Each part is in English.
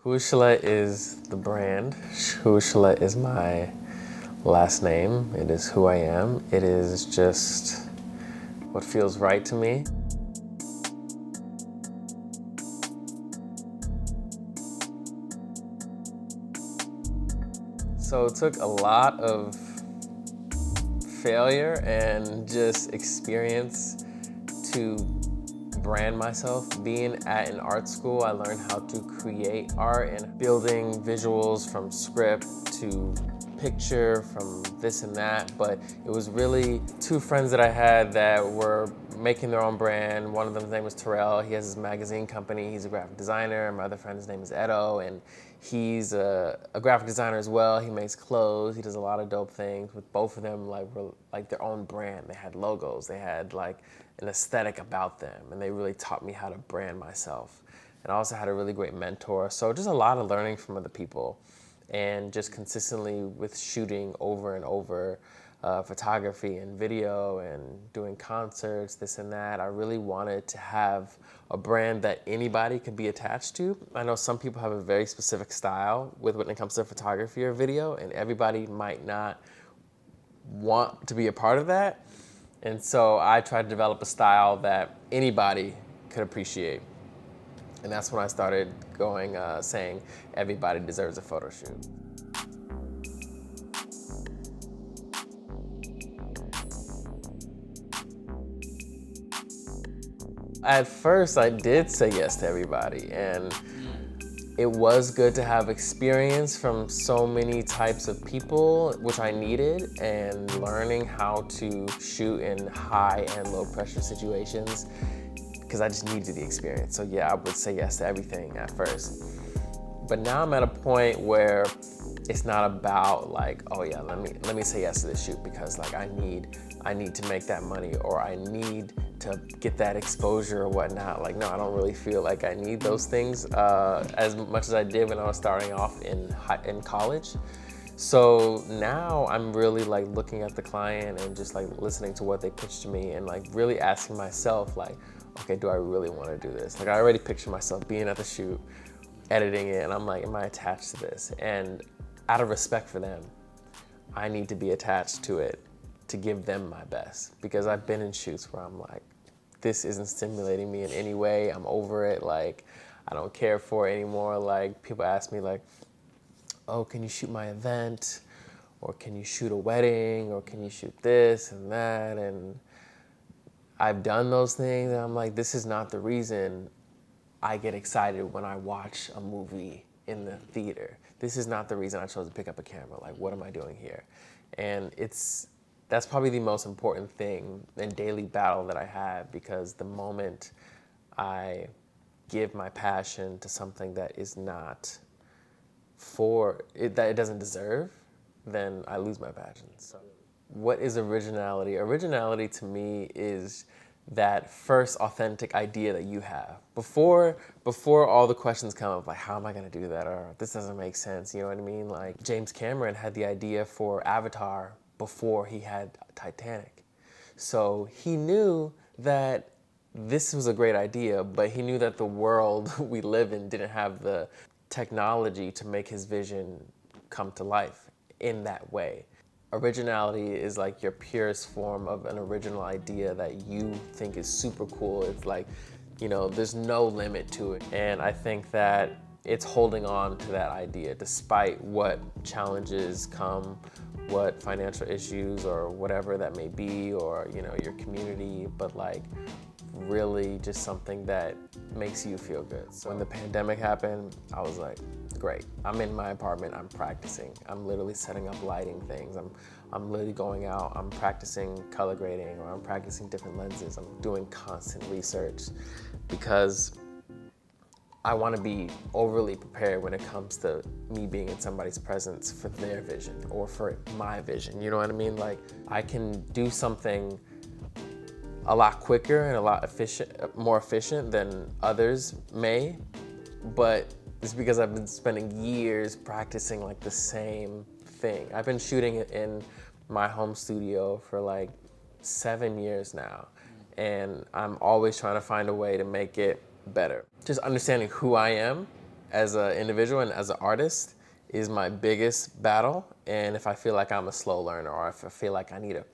Chollette is the brand. Chollette is my last name. It is who I am. It is just what feels right to me. So it took a lot of failure and just experience to brand myself. Being at an art school, I learned how to create art and building visuals from script to picture, from this and that, but it was really two friends that I had that were making their own brand. One of them's name was Terrell. He has his magazine company. He's a graphic designer. My other friend's name is Edo, and he's a graphic designer as well. He makes clothes. He does a lot of dope things. With both of them, were like their own brand. They had logos. They had like an aesthetic about them, and they really taught me how to brand myself. And I also had a really great mentor. So just a lot of learning from other people, and just consistently with shooting over and over, photography and video and doing concerts, this and that. I really wanted to have a brand that anybody could be attached to. I know some people have a very specific style when it comes to photography or video, and everybody might not want to be a part of that. And so I tried to develop a style that anybody could appreciate. And that's when I started going, saying everybody deserves a photo shoot. At first, I did say yes to everybody, and it was good to have experience from so many types of people, which I needed, and learning how to shoot in high and low pressure situations, because I just needed the experience. So yeah, I would say yes to everything at first. But now I'm at a point where it's not about like, oh yeah, let me say yes to this shoot because like I need to make that money, or I need to get that exposure or whatnot. Like, no, I don't really feel like I need those things as much as I did when I was starting off in college. So now I'm really like looking at the client and just like listening to what they pitch to me and like really asking myself like, okay, do I really want to do this? Like I already picture myself being at the shoot, editing it, and I'm like, am I attached to this? And out of respect for them, I need to be attached to it to give them my best, because I've been in shoots where I'm like, this isn't stimulating me in any way. I'm over it. Like, I don't care for it anymore. Like, people ask me like, oh, can you shoot my event? Or can you shoot a wedding? Or can you shoot this and that? And I've done those things, and I'm like, this is not the reason I get excited when I watch a movie in the theater. This is not the reason I chose to pick up a camera. Like, what am I doing here? And that's probably the most important thing and daily battle that I have, because the moment I give my passion to something that is not that it doesn't deserve, then I lose my passion. So what is originality? Originality to me is that first authentic idea that you have before all the questions come up, like, how am I going to do that, or this doesn't make sense, you know what I mean? Like, James Cameron had the idea for Avatar before he had Titanic. So he knew that this was a great idea, but he knew that the world we live in didn't have the technology to make his vision come to life in that way. Originality is like your purest form of an original idea that you think is super cool. It's like, you know, there's no limit to it. And I think that it's holding on to that idea despite what challenges come, what financial issues or whatever that may be, or, you know, your community, but like really just something that makes you feel good. So when the pandemic happened, I was like, great. I'm in my apartment, I'm practicing. I'm literally setting up lighting things. I'm literally going out, I'm practicing color grading, or I'm practicing different lenses. I'm doing constant research because I want to be overly prepared when it comes to me being in somebody's presence for their vision or for my vision. You know what I mean? Like, I can do something a lot quicker and a lot more efficient than others may, but it's because I've been spending years practicing like the same thing. I've been shooting in my home studio for like 7 years now, and I'm always trying to find a way to make it better. Just understanding who I am as an individual and as an artist is my biggest battle. And if I feel like I'm a slow learner, or if I feel like I need to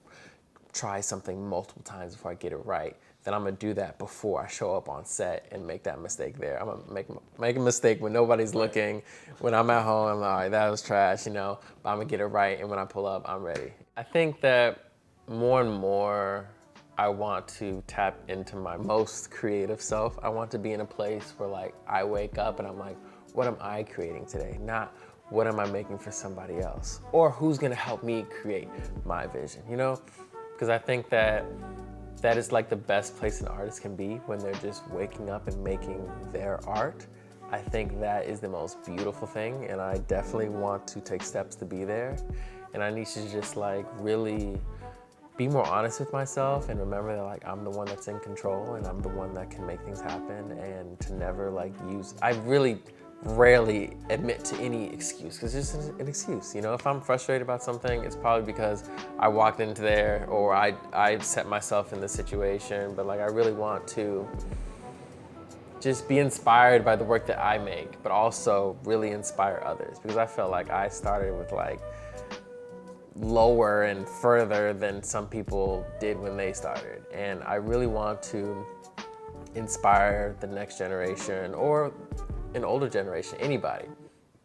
try something multiple times before I get it right, then I'm gonna do that before I show up on set and make that mistake there. I'm gonna make a mistake when nobody's looking. When I'm at home, I'm like, all right, that was trash, you know, but I'm gonna get it right, and when I pull up, I'm ready. I think that more and more, I want to tap into my most creative self. I want to be in a place where like I wake up and I'm like, what am I creating today? Not what am I making for somebody else? Or who's gonna help me create my vision, you know? Because I think that that is like the best place an artist can be, when they're just waking up and making their art. I think that is the most beautiful thing, and I definitely want to take steps to be there. And I need to just like really be more honest with myself and remember that like I'm the one that's in control and I'm the one that can make things happen, and to never like I really rarely admit to any excuse, because it's just an excuse. You know, if I'm frustrated about something, it's probably because I walked into there, or I set myself in this situation. But like I really want to just be inspired by the work that I make, but also really inspire others, because I felt like I started with like lower and further than some people did when they started. And I really want to inspire the next generation, or an older generation, anybody,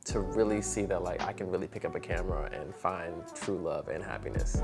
to really see that like I can really pick up a camera and find true love and happiness.